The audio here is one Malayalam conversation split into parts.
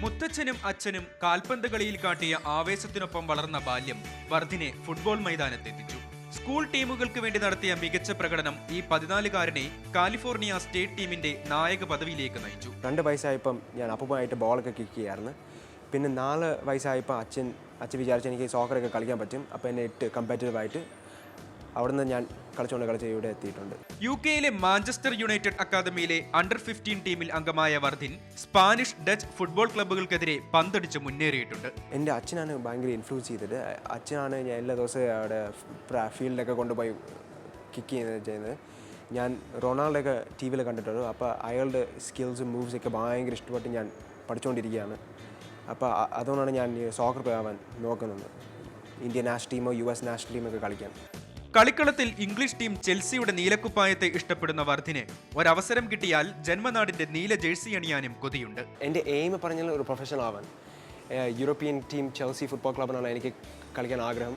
മുത്തച്ഛനും അച്ഛനും കാൽപന്ത് കളിയിൽ കാട്ടിയ ആവേശത്തിനൊപ്പം വളർന്ന ബാല്യം വർധിനെ ഫുട്ബോൾ മൈതാനത്തെത്തിച്ചു. സ്കൂൾ ടീമുകൾക്ക് വേണ്ടി നടത്തിയ മികച്ച പ്രകടനം ഈ 14-കാരനെ കാലിഫോർണിയ സ്റ്റേറ്റ് ടീമിന്റെ നായക പദവിയിലേക്ക് നയിച്ചു. 2 വയസ്സായപ്പം ഞാൻ അപ്പുമായിട്ട് ബോളൊക്കെ കിക്ക് ചെയ്യായിരുന്നു. പിന്നെ 4 വയസ്സായപ്പോൾ അച്ഛൻ വിചാരിച്ചു എനിക്ക് സോക്കറൊക്കെ കളിക്കാൻ പറ്റും. അപ്പോൾ എന്നെ ഇട്ട് കമ്പാറ്റീവായിട്ട് അവിടുന്ന് ഞാൻ കളിച്ച് ഇവിടെ എത്തിയിട്ടുണ്ട്. UK-യിലെ മാഞ്ചസ്റ്റർ യുണൈറ്റഡ് അക്കാദമിയിലെ അണ്ടർ 15 ടീമിൽ അംഗമായ വർധിൻ സ്പാനിഷ്, ഡച്ച് ഫുട്ബോൾ ക്ലബ്ബുകൾക്കെതിരെ പന്തടിച്ച് മുന്നേറിയിട്ടുണ്ട്. എൻ്റെ അച്ഛനാണ് ഭയങ്കര ഇൻഫ്ലുവൻസ് ചെയ്തത്. അച്ഛനാണ് ഞാൻ എല്ലാ ദിവസവും അവിടെ ഫീൽഡിലൊക്കെ കൊണ്ടുപോയി കിക്ക് ചെയ്യുന്നത്. ഞാൻ റൊണാൾഡോയൊക്കെ TV യിൽ കണ്ടിട്ടുള്ളൂ. അപ്പോൾ അയാളുടെ സ്കിൽസും മൂവ്സൊക്കെ ഭയങ്കര ഇഷ്ടപ്പെട്ട് ഞാൻ പഠിച്ചുകൊണ്ടിരിക്കുകയാണ്. അപ്പോൾ അതുകൊണ്ടാണ് ഞാൻ സോക്കർ ആവാൻ നോക്കുന്നത്. ഇന്ത്യൻ നാഷണൽ ടീമോ US നാഷണൽ ടീമൊക്കെ കളിക്കാൻ. കളിക്കളത്തിൽ ഇംഗ്ലീഷ് ടീം ചെൽസിയുടെ നീലക്കുപ്പായത്തെ ഇഷ്ടപ്പെടുന്ന വർധിന് ഒരവസരം കിട്ടിയാൽ ജന്മനാടിന്റെ നീല ജേഴ്സി അണിയാനും കൊതിയുണ്ട്. എൻ്റെ എയിം പറഞ്ഞാൽ ഒരു പ്രൊഫഷണൽ ആവാൻ. യൂറോപ്യൻ ടീം ചെൽസി ഫുട്ബോൾ ക്ലബിനാണ് എനിക്ക് കളിക്കാൻ ആഗ്രഹം.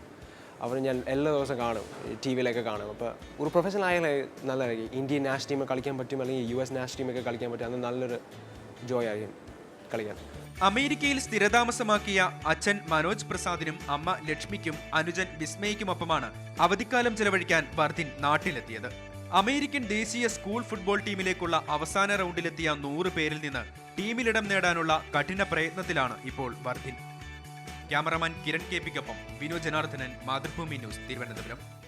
അവർ ഞാൻ എല്ലാ ദിവസവും കാണും, TV യിലൊക്കെ കാണും. അപ്പോൾ ഒരു പ്രൊഫഷണൽ ആയാൽ നല്ലതായിരിക്കും. ഇന്ത്യൻ നാഷണൽ ടീം കളിക്കാൻ പറ്റും, അല്ലെങ്കിൽ US നാഷണൽ ടീമൊക്കെ കളിക്കാൻ പറ്റും. അത് നല്ലൊരു ജോയ് ആയിരിക്കും കളിക്കാൻ. അമേരിക്കയിൽ സ്ഥിരതാമസമാക്കിയ അച്ഛൻ മനോജ് പ്രസാദിനും അമ്മ ലക്ഷ്മിക്കും അനുജൻ വിസ്മയ്ക്കുമൊപ്പമാണ് അവധിക്കാലം ചെലവഴിക്കാൻ വർധിൻ നാട്ടിലെത്തിയത്. അമേരിക്കൻ ദേശീയ സ്കൂൾ ഫുട്ബോൾ ടീമിലേക്കുള്ള അവസാന റൗണ്ടിലെത്തിയ 100 പേരിൽ നിന്ന് ടീമിലിടം നേടാനുള്ള കഠിന പ്രയത്നത്തിലാണ് ഇപ്പോൾ വർധിൻ. ക്യാമറമാൻ കിരൺ KP-ക്കൊപ്പം വിനു ജനാർദ്ദനൻ, മാതൃഭൂമി ന്യൂസ്, തിരുവനന്തപുരം.